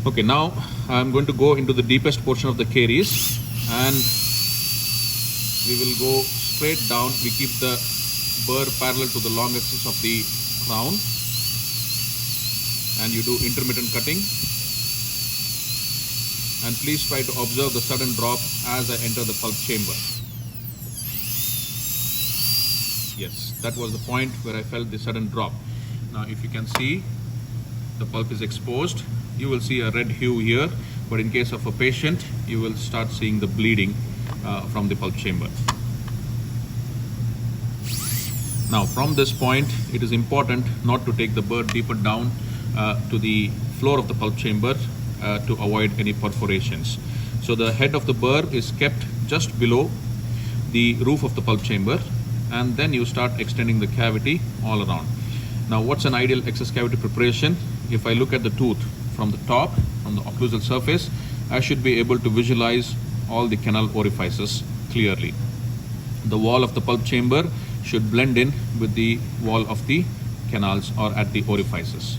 Okay, now I'm going to go into the deepest portion of the caries, and we will go straight down. We keep the burr parallel to the long axis of the crown, and you do intermittent cutting. And please try to observe the sudden drop as I enter the pulp chamber. Yes, that was the point where I felt the sudden drop. Now if you can see, the pulp is exposed. You will see a red hue here, but in case of a patient, you will start seeing the bleeding from the pulp chamber. Now from this point, it is important not to take the burr deeper down to the floor of the pulp chamber to avoid any perforations. So the head of the burr is kept just below the roof of the pulp chamber, and then you start extending the cavity all around. Now what's an ideal excess cavity preparation? If I look at the tooth from the top, from the occlusal surface, I should be able to visualize all the canal orifices clearly. The wall of the pulp chamber should blend in with the wall of the canals or at the orifices.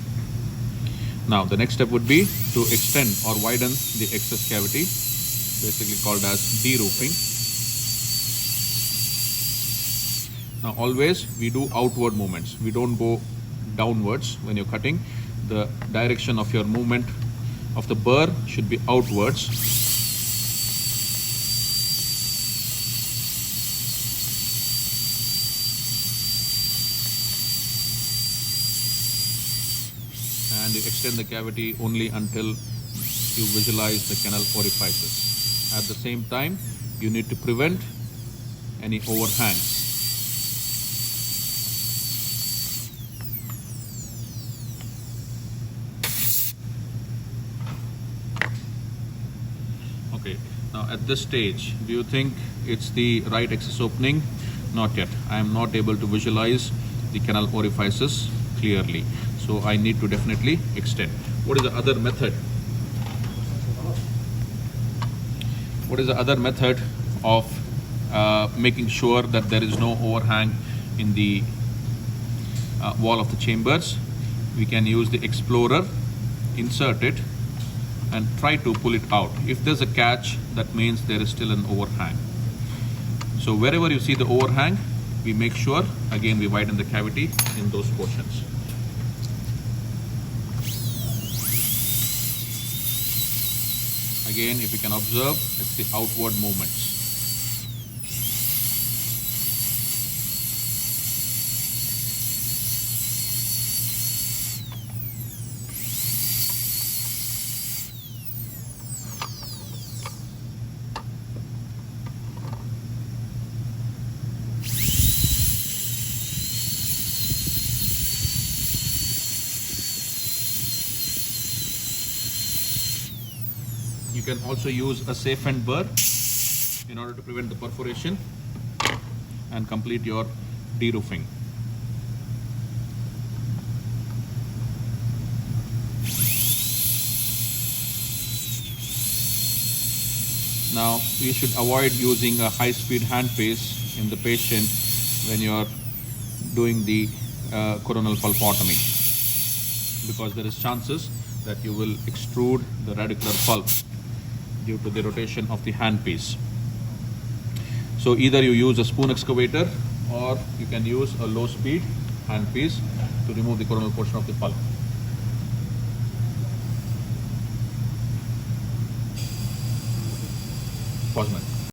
Now the next step would be to extend or widen the excess cavity, basically called as de-roofing. Now always we do outward movements. We don't go downwards when you're cutting. The direction of your movement of the burr should be outwards. And you extend the cavity only until you visualize the canal orifices. At the same time, you need to prevent any overhangs. Okay, now at this stage, do you think it's the right excess opening? Not yet. I am not able to visualize the canal orifices clearly. So I need to definitely extend. What is the other method? What is the other method of making sure that there is no overhang in the wall of the chambers? We can use the explorer, insert it, and try to pull it out. If there's a catch, that means there is still an overhang. So wherever you see the overhang, we make sure, again, we widen the cavity in those portions. Again, if you can observe, it's the outward movements. You can also use a safe end burr in order to prevent the perforation and complete your de-roofing. Now, you should avoid using a high-speed handpiece in the patient when you are doing the coronal pulpotomy, because there is chances that you will extrude the radicular pulp due to the rotation of the handpiece. So either you use a spoon excavator or you can use a low speed handpiece to remove the coronal portion of the pulp. Pause, man.